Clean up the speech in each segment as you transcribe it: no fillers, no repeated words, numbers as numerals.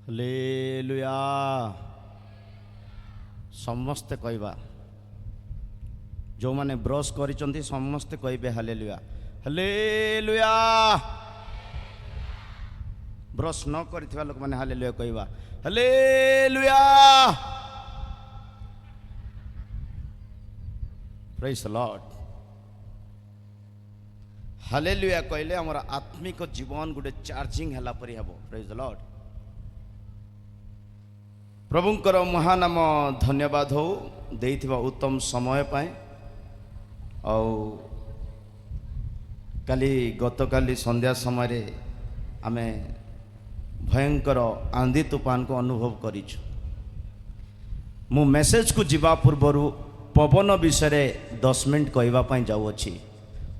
Hallelujah. ସମସ୍ତେ କହିବା, ଯେଉଁମାନେ ବ୍ରସ୍ କରିଛନ୍ତି ସମସ୍ତେ କହିବେ ହାଲେଲୁୟା ହାଲେଲୁୟା। ବ୍ରସ୍ ନ କରିଥିବା ଲୋକମାନେ ହାଲେଲୁୟା କହିବା ହାଲେଲୁୟା। ପ୍ରେଜ୍ ଦ ଲର୍ଡ। ହାଲେଲୁୟା କହିଲେ ଆମର ଆତ୍ମିକ ଜୀବନ ଗୋଟେ ଚାର୍ଜିଂ ହେଲା ପରି ହେବ। ପ୍ରେଜ୍ ଦ ଲର୍ଡ। ପ୍ରଭୁଙ୍କର ମହାନାମ ଧନ୍ୟବାଦ ହଉ ଦେଇଥିବା ଉତ୍ତମ ସମୟ ପାଇଁ। ଆଉ ଗତକାଲି ସନ୍ଧ୍ୟା ସମୟରେ ଆମେ ଭୟଙ୍କର ଆନ୍ଧି ତୁଫାନକୁ ଅନୁଭବ କରିଛୁ। ମୁଁ ମେସେଜକୁ ଯିବା ପୂର୍ବରୁ ପବନ ବିଷୟରେ 10 ମିନିଟ୍ କହିବା ପାଇଁ ଯାଉଅଛି।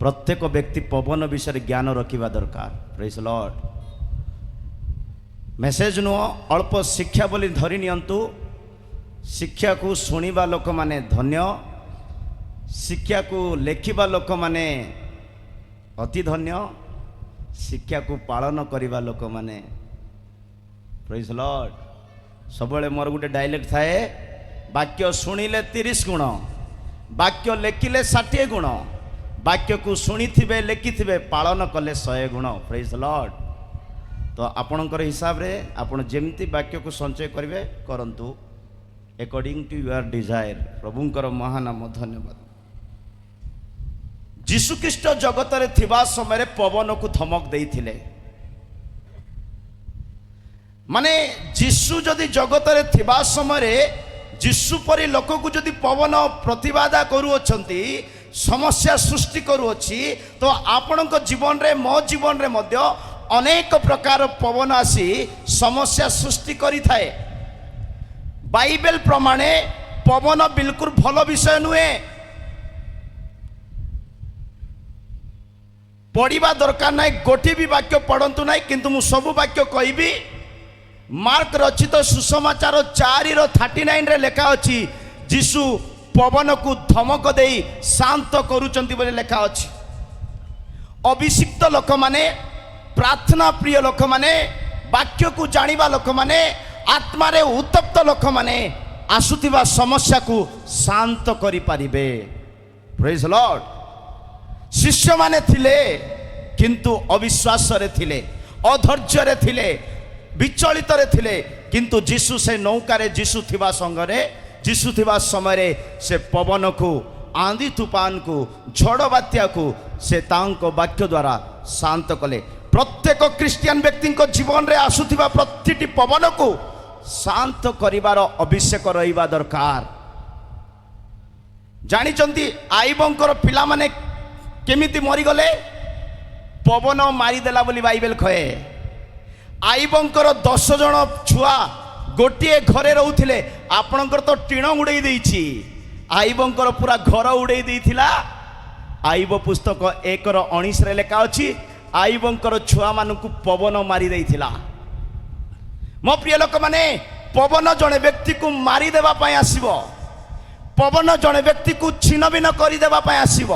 ପ୍ରତ୍ୟେକ ବ୍ୟକ୍ତି ପବନ ବିଷୟରେ ଜ୍ଞାନ ରଖିବା ଦରକାର। ପ୍ରେଜ୍ ଦ ଲର୍ଡ। ମେସେଜ ନୁହଁ, ଅଳ୍ପ ଶିକ୍ଷା ବୋଲି ଧରି ନିଅନ୍ତୁ। ଶିକ୍ଷାକୁ ଶୁଣିବା ଲୋକମାନେ ଧନ୍ୟ, ଶିକ୍ଷାକୁ ଲେଖିବା ଲୋକମାନେ ଅତି ଧନ୍ୟ, ଶିକ୍ଷାକୁ ପାଳନ କରିବା ଲୋକମାନେ। ପ୍ରେଜ୍ ଦ ଲର୍ଡ। ସବୁବେଳେ ମୋର ଗୋଟେ ଡାଇଲେକ୍ଟ ଥାଏ, ବାକ୍ୟ ଶୁଣିଲେ 30 ଗୁଣ, ବାକ୍ୟ ଲେଖିଲେ 60 ଗୁଣ, ବାକ୍ୟକୁ ଶୁଣିଥିବେ ଲେଖିଥିବେ ପାଳନ କଲେ 100 ଗୁଣ। ପ୍ରେଜ୍ ଦ ଲର୍ଡ। ତ ଆପଣଙ୍କର ହିସାବରେ ଆପଣ ଯେମିତି ବାକ୍ୟକୁ ସଞ୍ଚୟ କରିବେ କରନ୍ତୁ, ଏକର୍ଡିଂ ଟୁ ୟୁର ଡିଜାୟାର। ପ୍ରଭୁଙ୍କର ମହାନାମ ଧନ୍ୟବାଦ। ଯୀଶୁଖ୍ରୀଷ୍ଟ ଜଗତରେ ଥିବା ସମୟରେ ପବନକୁ ଧମକ ଦେଇଥିଲେ। ମାନେ ଯୀଶୁ ଯଦି ଜଗତରେ ଥିବା ସମୟରେ ଯୀଶୁ ପରି ଲୋକକୁ ଯଦି ପବନ ପ୍ରତିବାଦ କରୁଅଛନ୍ତି, ସମସ୍ୟା ସୃଷ୍ଟି କରୁଅଛି, ତ ଆପଣଙ୍କ ଜୀବନରେ ମୋ ଜୀବନରେ ମଧ୍ୟ ଅନେକ ପ୍ରକାର ପବନ ଆସି ସମସ୍ୟା ସୃଷ୍ଟି କରିଥାଏ। ବାଇବେଲ ପ୍ରମାଣେ ପବନ ବିଲକୁଲ ଭଲ ବିଷୟ ନୁହେଁ। ପଢ଼ିବା ଦରକାର ନାହିଁ, ଗୋଟିଏ ବି ବାକ୍ୟ ପଢ଼ନ୍ତୁ ନାହିଁ, କିନ୍ତୁ ମୁଁ ସବୁ ବାକ୍ୟ କହିବି। ମାର୍କ ରଚିତ ସୁସମାଚାର 4:39 ଲେଖା ଅଛି, ଯୀଶୁ ପବନକୁ ଧମକ ଦେଇ ଶାନ୍ତ କରୁଛନ୍ତି ବୋଲି ଲେଖା ଅଛି। ଅଭିଷିକ୍ତ ଲୋକମାନେ, ପ୍ରାର୍ଥନା ପ୍ରିୟ ଲୋକମାନେ, ବାକ୍ୟକୁ ଜାଣିବା ଲୋକମାନେ, ଆତ୍ମାରେ ଉତ୍ତପ୍ତ ଲୋକମାନେ ଆସୁଥିବା ସମସ୍ୟାକୁ ଶାନ୍ତ କରିପାରିବେ। ପ୍ରେଜ୍ ଦ ଲର୍ଡ। ଶିଷ୍ୟମାନେ ଥିଲେ କିନ୍ତୁ ଅବିଶ୍ୱାସରେ ଥିଲେ, ଅଧୈର୍ଯ୍ୟରେ ଥିଲେ, ବିଚଳିତରେ ଥିଲେ, କିନ୍ତୁ ଯୀଶୁ ସେ ନୌକାରେ ଯୀଶୁ ଥିବା ସମୟରେ ସେ ପବନକୁ, ଆନ୍ଧି ତୁଫାନକୁ, ଝଡ଼ ବାତ୍ୟାକୁ ସେ ତାଙ୍କ ବାକ୍ୟ ଦ୍ୱାରା ଶାନ୍ତ କଲେ। ପ୍ରତ୍ୟେକ ଖ୍ରୀଷ୍ଟିଆନ ବ୍ୟକ୍ତିଙ୍କ ଜୀବନରେ ଆସୁଥିବା ପ୍ରତିଟି ପବନକୁ ଶାନ୍ତ କରିବାର ଅଭିଷେକ ରହିବା ଦରକାର। ଜାଣିଛନ୍ତି ଆଇବଙ୍କର ପିଲାମାନେ କେମିତି ମରିଗଲେ? ପବନ ମାରିଦେଲା ବୋଲି ବାଇବେଲ କହେ। ଆଇବଙ୍କର 10 ଜଣ ଛୁଆ ଗୋଟିଏ ଘରେ ରହୁଥିଲେ। ଆପଣଙ୍କର ତ ଟିଣ ଉଡ଼େଇ ଦେଇଛି, ଆଇବଙ୍କର ପୁରା ଘର ଉଡ଼େଇ ଦେଇଥିଲା। ଆଇବ ପୁସ୍ତକ 1:19 ଲେଖା ଅଛି, ଆଇବଙ୍କର ଛୁଆମାନଙ୍କୁ ପବନ ମାରି ଦେଇଥିଲା। ମୋ ପ୍ରିୟ ଲୋକମାନେ, ପବନ ଜଣେ ବ୍ୟକ୍ତିକୁ ମାରିଦେବା ପାଇଁ ଆସିବ। ପବନ ଜଣେ ବ୍ୟକ୍ତିକୁ ଛିନଭିନ୍ନ କରିଦେବା ପାଇଁ ଆସିବ।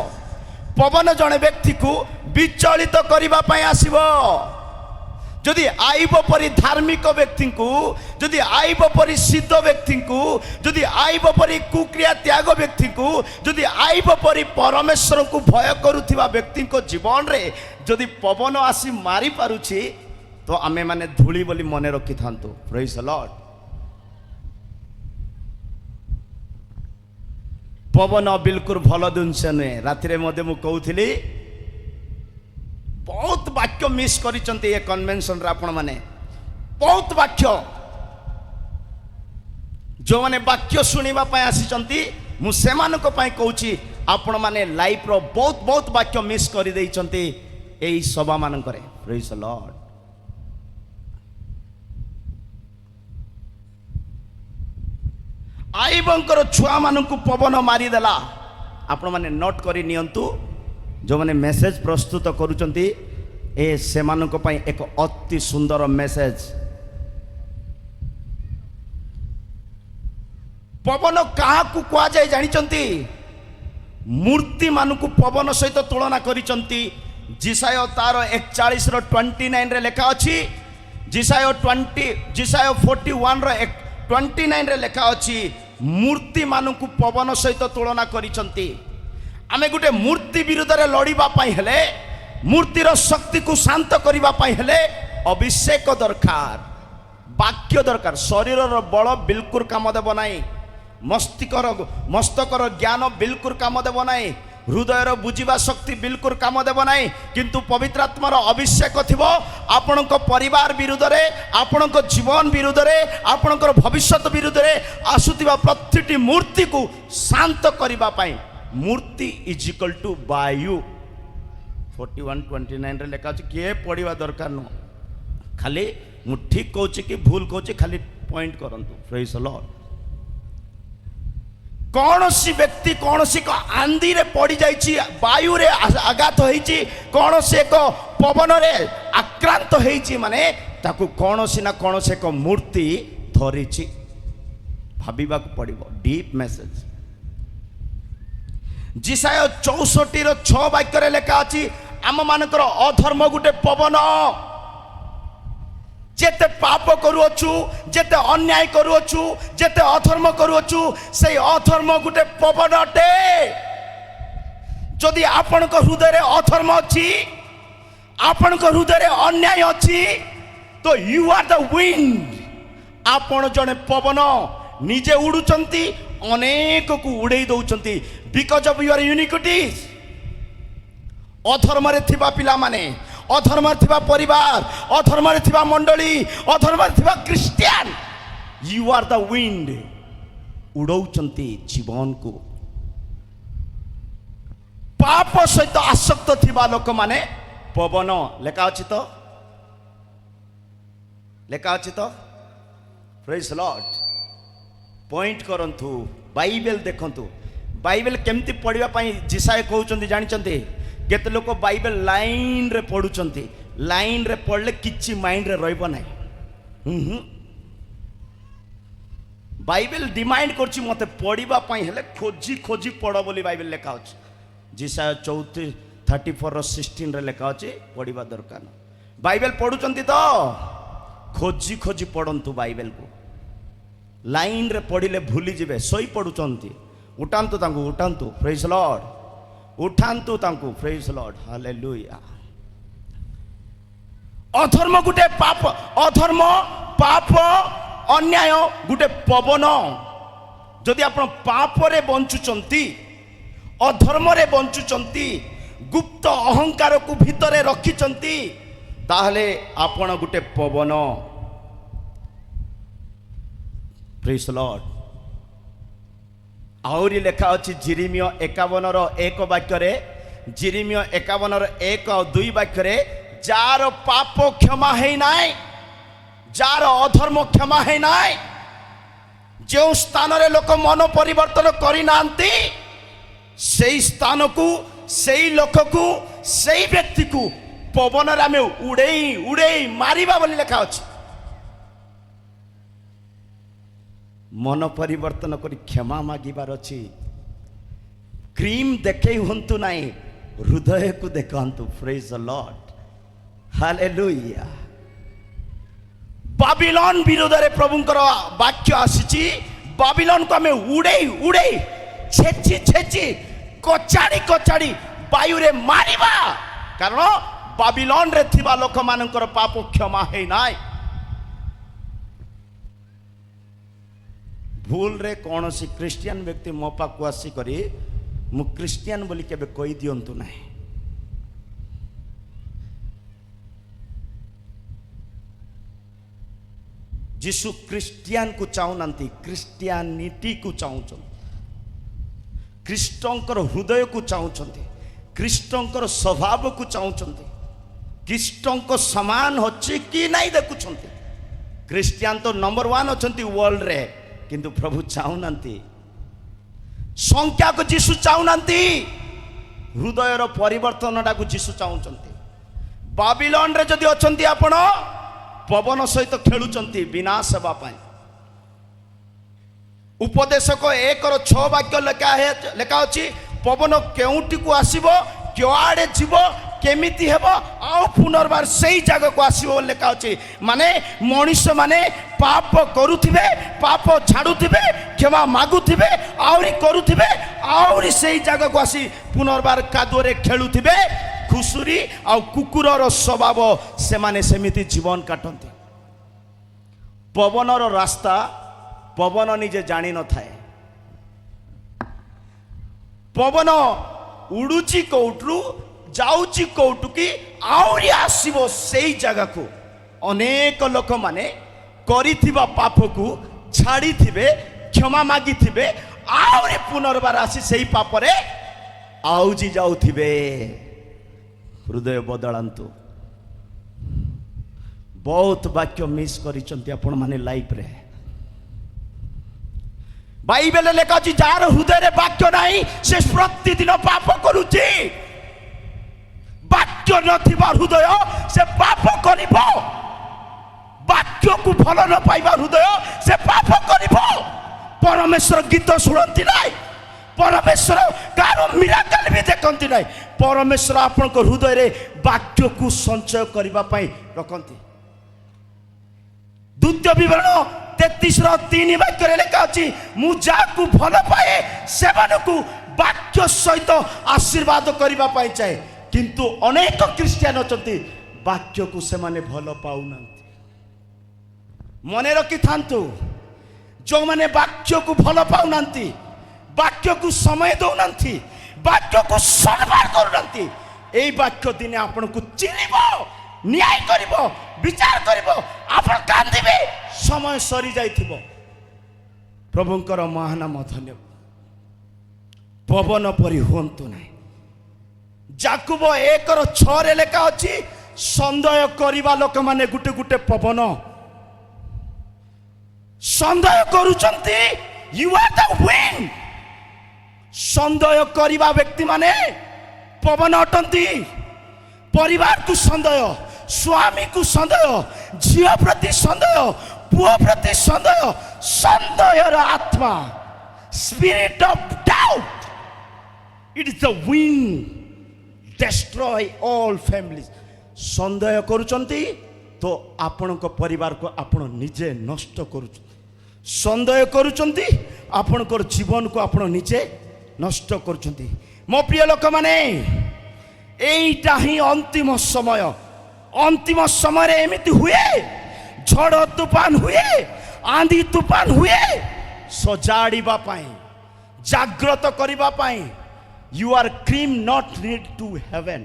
ପବନ ଜଣେ ବ୍ୟକ୍ତିକୁ ବିଚଳିତ କରିବା ପାଇଁ ଆସିବ। ଯଦି ଆଇବ ପରି ଧାର୍ମିକ ବ୍ୟକ୍ତିଙ୍କୁ, ଯଦି ଆଇବ ପରି ସିଦ୍ଧ ବ୍ୟକ୍ତିଙ୍କୁ, ଯଦି ଆଇବ ପରି କୁକ୍ରିୟା ତ୍ୟାଗ ବ୍ୟକ୍ତିଙ୍କୁ, ଯଦି ଆଇବ ପରି ପରମେଶ୍ୱରଙ୍କୁ ଭୟ କରୁଥିବା ବ୍ୟକ୍ତିଙ୍କ ଜୀବନରେ ଯଦି ପବନ ଆସି ମାରି ପାରୁଛି, ତ ଆମେମାନେ ଧୂଳି ବୋଲି ମନେ ରଖିଥାନ୍ତୁ। ପ୍ରେଜ୍ ଦ ଲର୍ଡ। ପବନ ବିଲକୁଲ ଭଲ ଜିନିଷ ନୁହେଁ। ରାତିରେ ମଧ୍ୟ ମୁଁ କହୁଥିଲି, ବହୁତ ବାକ୍ୟ ମିସ୍ କରିଛନ୍ତି ଏ କନଭେନସନରେ। ଆପଣମାନେ ବହୁତ ବାକ୍ୟ, ଯେଉଁମାନେ ବାକ୍ୟ ଶୁଣିବା ପାଇଁ ଆସିଛନ୍ତି, ମୁଁ ସେମାନଙ୍କ ପାଇଁ କହୁଛି, ଆପଣମାନେ ଲାଇଫର ବହୁତ ବାକ୍ୟ ମିସ୍ କରିଦେଇଛନ୍ତି ଏହି ସଭାମାନଙ୍କରେ। ପ୍ରେଜ୍ ଦ ଲର୍ଡ। ଆଇବଙ୍କର ଛୁଆମାନଙ୍କୁ ପବନ ମାରିଦେଲା। ଆପଣମାନେ ନୋଟ୍ କରି ନିଅନ୍ତୁ, ଯେଉଁମାନେ ମେସେଜ ପ୍ରସ୍ତୁତ କରୁଛନ୍ତି, ସେମାନଙ୍କ ପାଇଁ ଏକ ଅତି ସୁନ୍ଦର ମେସେଜ। ପବନ କାହାକୁ କୁହାଯାଏ ଜାଣିଛନ୍ତି? ମୂର୍ତ୍ତିମାନଙ୍କୁ ପବନ ସହିତ ତୁଳନା କରିଛନ୍ତି। ଜିସାୟ ତାର 41:29 ଲେଖା ଅଛି, जिसाय 41 रो 29 रे लेखा अछि मूर्ति मानकु पवन सहित तुलना करिसंती। आमे गुटे मूर्ति विरुद्ध रे लड़ीबा पई हेले मूर्तिर शक्ति को शांत करिबा पई हेले अभिषेक दरकार, वाक्य दरकार। शरीर बल बिल्कुल काम देव नाई, मस्तकर ज्ञान बिल्कुल काम देव नाई, हृदयर बुझिबा शक्ति बिल्कुल काम देव नाई, किंतु पवित्र आत्मार अभिषेक थिबो आपणक परिवार विरुद्ध रे, आपणक जीवन विरुद्ध रे, आपणकर भविष्यत विरुद्ध रे आसुतिबा प्रतिटी मूर्ति को शांत करिबा पई। मूर्ति इज इक्वल टू वायु। 41:29 रे लेखा अछि, किए पढ़िबा दरकार न, खाली मु ठीक कहूँ कि भूल कहूँ खाली पॉइंट करंतु। Praise the Lord. कौन सी व्यक्ति कौन सी आंधी रे पड़ी जाइछि, वायु रे आघात होइछि, कौन से एक पवन रे आक्रांत होइछि, माने ताकू कौन सी ना कौन से एक मूर्ति धरिछि। भाबिबा को पड़िबो, डीप मैसेज। जिसाय 64 रो 6 वाक्य रे लेखा अछि, आम मानकर अधर्म गुटे पवन, जेते पाप करूछु, जेते अन्याय करूछु, जेते अधर्म करूछु, से अधर्म गुटे पवन अटे। जदि आपण को हृदय रे अधर्म अछि, आपण को हृदय रे अन्याय अछि, तो यू आर द विंड। आपण जने पवन, निजे उडुचंती, अनेक को उड़ेई दउचंती बिकॉज ऑफ योर यूनिक्विटीज। अधर्म रे थिबा पिला माने, अधर्म रे थिबा परिवार, अधर्म रे थिबा मंडली, अधर्म रे थिबा Christian, you are the wind. उड़ौचंती जीवन को। पाप सहित आसक्त थिबा लोक माने पवन। लेखा अछि तो, लेखा अछि तो। Praise the Lord. पॉइंट करंतु, बाइबल देखंतु, बाइबल केमती पढ़िबा पई जिसाय कहउचंती जानिचंती। केते लोक बाइबल लाइन रे पढुचंती, लाइन रे पढ़ले किछि माइंड रे रहइबो नै। बाइबल डिमांड करछि मते पढ़िबा पई हेले खोजी खोजी पढ़ बोली बाइबल लेखा अछि। जिसाय 34:16 रे लेखा अछि, पढ़िबा दरकार। बाइबल पढुचंती तो खोजी खोजी पढ़ंतु बाइबल को। लाइन रे पढ़िले भूली जिवे, सोई पढुचंती। उठांतु तांकु, उठांतु। Praise the lord. उठांतु तांकु। Praise the lord. हालेलुया। अधर्म गुटे पाप, अधर्म पाप अन्याय गुटे पवन। जदि आपण पाप रे बंचुचंती, अधर्म रे बंचुचंती, गुप्त अहंकार को भितरे रखिचंती, ताहले आपण गुटे पवन। Praise the Lord. आउरी लेखा अछि जिरिमियो 51:1 वाक्य रे, जिरिमियो 51:1-2 वाक्य रे, जार पाप क्षमा है नाय, जार अधर्म क्षमा है नाय, जो स्थान रे लोक मन परिवर्तन करि नांती, सेई स्थान को, सेई लोक को, सेई व्यक्ति को पवन रे आमे उड़ेई उड़ेई मारिबा बोली लेखा अछि। मन परिवर्तन करी क्षमा मागिबार अछि। क्रीम देखे हुंतु नाही, हृदय को देखंतु। Praise the lord. Hallelujah. Babylon विरोध रे प्रभुंकर वाक्य आसीची। बाबिलोन को हमें उड़ेई उड़ेई छेची छेची कचाड़ी कचाड़ी वायु रे मारिबा, कारण बाबिलोन रे थिबा लोक मानकर पाप क्षमा है नाय। भूल रे कौन सी क्रिश्चियन व्यक्ति मो पाक आसी करी मु क्रिश्चियन बोली केबे कहि दियंतु नाही। जीसु क्रिश्चियन को चाहुनांती, क्रिश्चियनिटी को चाहुचन, ख्रीष्टंकर हृदय को चाहुचंती, ख्रीष्टंकर स्वभाव को चाहुचंती, ख्रीष्टंक समान होची कि नाही देखुचंती। क्रिश्चियन तो नंबर 1 अछंती वर्ल्ड रे, किंतु प्रभु चाहुनांती। संख्या को जीसु चाहुनांती, हृदय रो परिवर्तन को जीसु चाहुचंती। बाबिलोन रे जदि अछंती आपण पवन सहित खेलुचंती विनाश हेबा पई। उपदेशक 1:6 वाक्य लेखा अछि, पवन केउटी को आसीबो, क्याडे जीवो, केमिति हेब आउ पुनर्बार सेई जगह को आसीबो लेखा अछि माने मनुष्य माने पाप करुथिबे पाप छाडुथिबे क्षमा मागुथिबे आउरी करुथिबे आउरी सेई जगह को आसी पुनर्बार कादुरे खेलुथिबे खुसुरी आ कुकुरर स्वभाव से माने सेमिति जीवन काटंती पवनर रास्ता पवन निजे जानी न थाए पवन उड़ुची कौटरू जाउची कौटु की आउरी आसीबो सेई जगह को अनेक लोक माने करिथिबा पाप को छाड़ी थिबे क्षमा मागी थिबे आउरी पुनर्बार आसी सेई पाप रे आउजी जाउथिबे हृदय बदलांतु बहुत वाक्य मिस करिसंती आपण माने लाइफ रे बाइबल लेखा अछि जार हृदय रे वाक्य नाही से प्रतिदिन पाप करूची वाक्य नथिबा हृदय से पाप करिबो वाक्य को भल न पाइबा हृदय से पाप करिबो परमेश्वर गीत सुनंती नाही परमेश्वर कारो मिराकल भी देखंती नाही परमेश्वर आपन को हृदय रे वाक्य को संचय करिबा पई रखंती द्वितीय विवरण 33:3 वाक्य लेखा अछि मु जाकु भल पाए सेमानकु वाक्य सहित आशीर्वाद करिबा पई चाहे किंतु अनेक क्रिश्चियन अछंती वाक्य को से माने भल पाउनांती मने रखि थांतु जो माने वाक्य को भल पाउनांती वाक्य को समय दौनांती वाक्य को सम्मान करूनांती एई वाक्य दिने आपन को चिनिबो न्याय करिबो विचार करिबो आपन कांदिबे समय सरी जाइथिबो प्रभुंकर महानाम धन्यवाद पवन परि होंतु नाही जाकुब 1:6 रे लेखा अछि संदेह करिबा लोक माने गुटे गुटे पवन संदेह करूचंती यू आर द विंड संदेह करिबा व्यक्ति माने पवन अटंती परिवार को संदेह स्वामी को संदेह झियो प्रति संदेह पुओ प्रति संदेह संदेहर आत्मा spirit of doubt it is the wind destroy all families संदेह करूचंती तो आपण को परिवार को आपण निजे नष्ट करूचंती संदेह करूचंती आपण को जीवन को आपण निजे नष्ट करूचंती मो प्रिय लोक माने एइटा ही अंतिम समय रे एमिति हुए झड़ तूफान हुए आंधी तूफान हुए सजाड़ीबा पाई जागृत करिबा पाई you are cream not need to heaven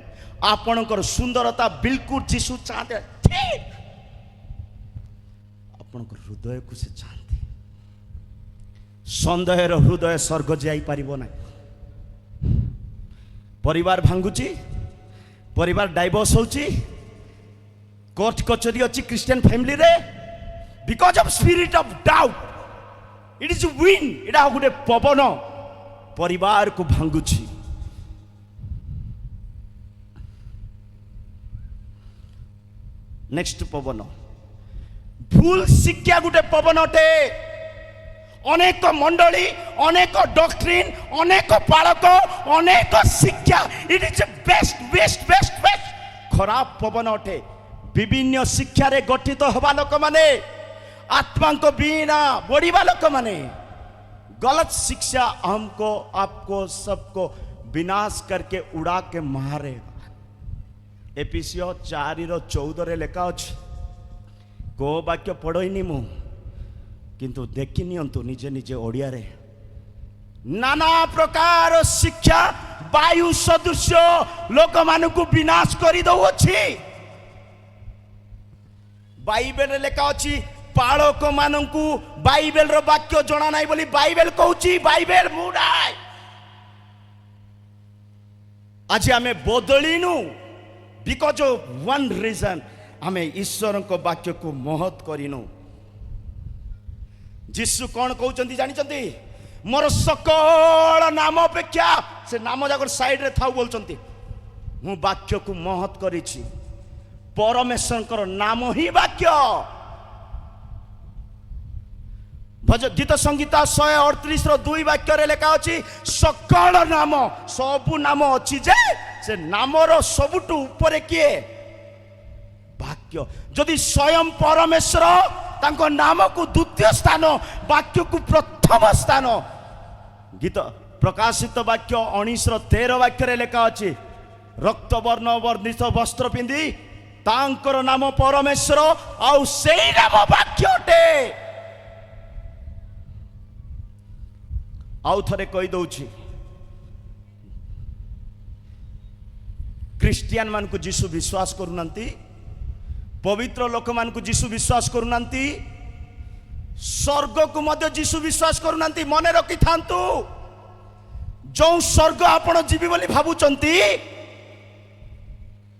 आपणकर सुंदरता बिल्कुल जीशु चाहते आपणकर हृदय को से चाहते संदेहर हृदय स्वर्ग जाई पारिबो ना परिवार भांगुची परिवार डाइवोर्स होची कोर्ट कचरी अच्छी क्रिश्चियन फैमिली रे because of spirit of doubt it is wind इटा गोटे पवन परिवार को भांगुची नेक्स्ट पवन भूल शिक्षा गोटे पवन अटे अनेक मंडली अनेक डॉक्ट्रिन अनेक पालक अनेक शिक्षा it is best best best best खराब पवन अटे विभिन्न शिक्षा रे गठित होबा लोक माने आत्मा को बिना बढ़िबा लोक माने गलत शिक्षा हमको आपको सबको विनाश करके उड़ा के मारेगा एफिसियो 4:14 लेखा अछि को वाक्य पढ़ोइनी मु किंतु देखि नियंतु निजे निजे ओडिया रे नाना प्रकार शिक्षा वायु सदृश लोक मानकु विनाश करि दउ अछि बाइबल लेखा अछि पालक मानकु बाइबल रो वाक्य जणा नाही बोली बाइबल कहूची बाइबल मुडाय आज हमें बदलिनु बिकॉज ऑफ वन रीजन हमें ईश्वर को वाक्य को महत्व करिनु जीशु कौन कहउचंती जानिचंती मोर सकल नाम अपेक्षा से नाम जाकर साइड रे थाउ बोलचंती मु वाक्य को महत्व करिछि परमेश्वर नाम ही वाक्य गीत संगीता 138:2 वाक्य रे लेखा अछि सकल नाम सबु नाम अछि जे से नामर सबुठु ऊपर किए वाक्य जदि स्वयं परमेश्वर तांको नाम को द्वितीय स्थान वाक्य को प्रथम स्थान गीत प्रकाशित वाक्य 19:13 वाक्य लेखा अच्छी रक्त वर्ण वर्णित वस्त्र पिंधि तांकर नाम परमेश्वर आउ सेई नाम वाक्यटे आउ थरे कही दउछि क्रिश्चियन मान को जीसु विश्वास करूनांती पवित्र लोक मान को जीसु विश्वास करूनांती स्वर्ग को मध्य जीसु विश्वास करूनांती मने रखि थांतु जो स्वर्ग आपण जीवी बोली भाबुचंती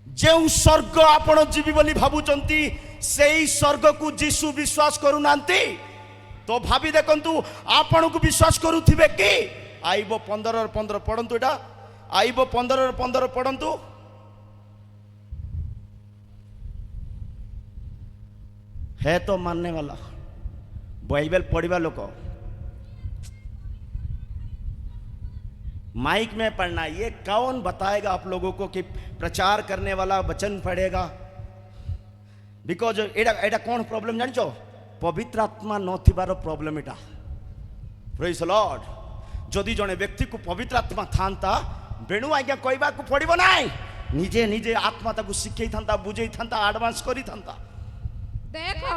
जो स्वर्ग आपण जीवी बोली भाबुचंती सेई स्वर्ग को जीसु विश्वास करूनांती तो भाभी देखंतु आपण को विश्वास करूथिबे कि आइबो 15 पढ़ंतु एटा आइबो 15 पढ़ंतु है तो मानने वाला बाइबल पढ़िबा लोक माइक में पढ़ना ये कौन बताएगा आप लोगों को कि प्रचार करने वाला वचन पढ़ेगा बिकॉज एटा कौन प्रॉब्लम जान पवित्र आत्मा नथिबार problem Etah praise the Lord जदि जने व्यक्ति को पवित्र आत्मा थांता बेणु आज्ञा कहबा को पड़िबो नाई निजे निजे आत्मा ताको शिखै थांता बुझै थांता एडवांस करी थांता देखो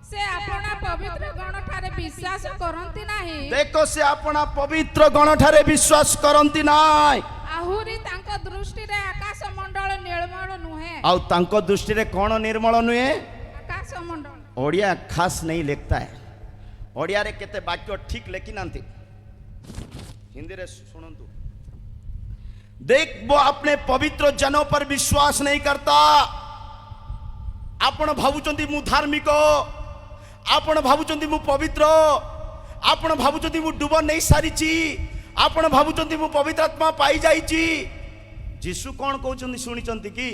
से अपना पवित्र गण ठारे विश्वास करंती नाही देखो से अपना पवित्र गण ठारे विश्वास करंती नाही आहुरी तांको दृष्टि रे आकाश मंडल निर्मल नुहे आउ तांको दृष्टि रे कोन निर्मल नुहे आकाश मंडल ओडिया खास नहीं लिखता है ओडिया रे केते वाक्य ठीक लेखि नांती हिंदी रे सुनंतु देख वो अपने पवित्र जनों पर विश्वास नहीं करता आपण भावुचंती मु धार्मिक आपण भावुचंती मु पवित्र आपण भावुचंती मु डुब नहीं सारिची आपण भावुचंती मु पवित्र आत्मा पाई जाईची जीसु कौन कहउचंती सुनिचंती कि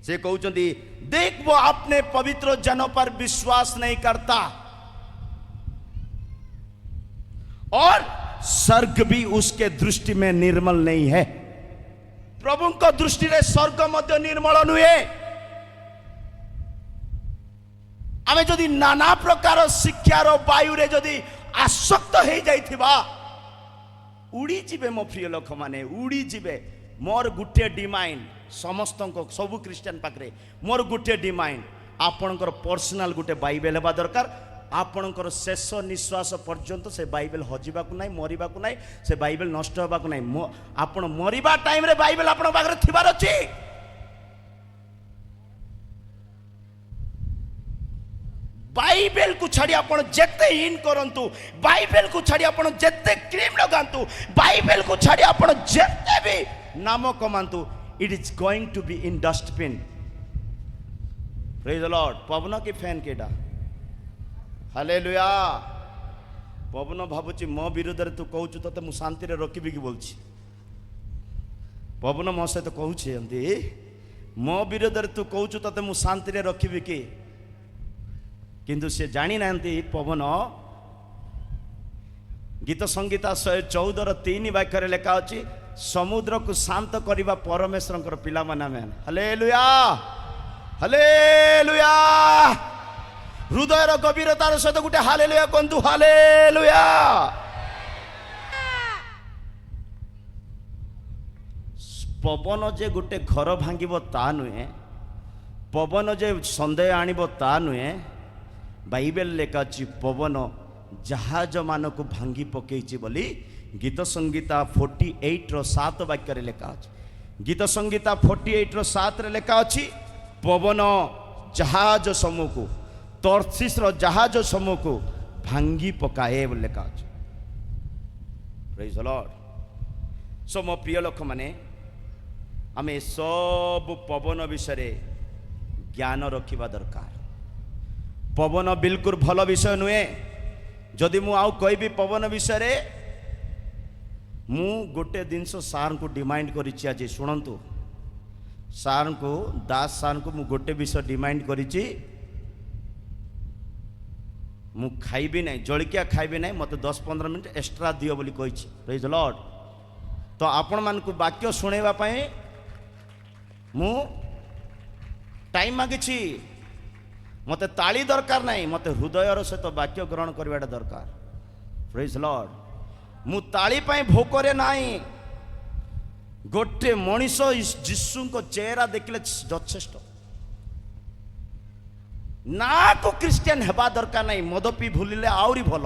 से कहउचंती देख वो अपने पवित्र जनों पर विश्वास नहीं करता और स्वर्ग भी उसके दृष्टि में निर्मल नहीं है प्रभु को दृष्टि रे स्वर्ग मध्य निर्मल नुहे आमे जदि नाना प्रकार शिक्षार वायु रे जदि आसक्त हो जाइथिबा उड़ी जिबे मो प्रिय लोक माने उड़ी जिबे मोर गुटे डिमांड समस्त सबु क्रिश्चियन पाखरे मोर गुटे डिमांड आपणकर पर्सनल गुटे बाइबल हेबा दरकार आपणकर शेष निश्वास पर्यंत से बाइबल हजिबा को नाही मरिबा को नाही से बाइबल नष्ट होबा को नाही आपण मरिबा टाइम रे बाइबल आपण पाखरे थिबार अछि बाइबल को छाड़ी आपण जेते इन करंतु बाइबल को छाड़ी आपण जेते क्रीम लगांतु बाइबल को छाड़ी आपण जेते भी नाम कमांतु it is going to be in dustbin praise the lord पवन की फैन केडा हालेलुया पवन भाबुची मो विरोध रे तू कहउछु तते मु शांति रे रखिबी कि बोलछि पवन मो सहित कहउछि एंती मो विरोध रे तू कहउछु तते मु शांति रे रखिबी कि किंतु से जानी नांती पवन गीत संगीता 114:3 वाक्य लेखा अछि समुद्र को शांत करिबा परमेश्वरंकर पिला माने आमेन हालेलुया हालेलुया हृदयर गभीरतार सहित गुटे हालेलुया कहंतु हालेलुया पवन जे गुटे घर भांगिबो ता नुहे पवन जे संदेह आनिबो ता नुहे बाइबल लेखा अछि पवन जहाज मान को भांगी पकेछि बोली गीत संगीता 48:7 वाक्य रे लेखा अछि गीत संगीता 48:7 रे लेखा अछि पवन जहाज समूह को तर्शीस रो जहाज समूह को भांगी पकाए बोली लेखा अछि प्रेज द लॉर्ड सो मो प्रिय लोक माने आमे सब पवन विषय रे ज्ञान रखिबा दरकार पवन बिल्कुल भल विषय नुहे जदि मु आउ कहबी पवन विषय रे मु गोटे जिनस सार को डिमांड करिछि आज शुणंतु सार को दास सार को मु गोटे विषय डिमांड करिछि मु खाइबी नहीं जलकिया खाइबी नहीं मत 10-15 मिनट एक्स्ट्रा दियो बोली कहिछि प्रेज द लॉर्ड तो आपण मान को वाक्य सुनेबा पई ମୁଁ ଟାଇମ୍ ମାଗିଛି, ମୋତେ ତାଳି ଦରକାର ନାହିଁ, ମୋତେ ହୃଦୟର ସହିତ ବାକ୍ୟ ଗ୍ରହଣ କରିବାଟା ଦରକାର। ପ୍ରେଜ୍ ଲର୍ଡ। ମୁଁ ତାଳି ପାଇଁ ଭୋକରେ ନାହିଁ। ଗୋଟେ ମଣିଷ ଯୀଶୁଙ୍କ ଚେହେରା ଦେଖିଲେ ଯଥେଷ୍ଟ। ନାକୁ ଖ୍ରୀଷ୍ଟିଆନ ହେବା ଦରକାର ନାହିଁ, ମଦ ପିଇ ଭୁଲିଲେ ଆହୁରି ଭଲ।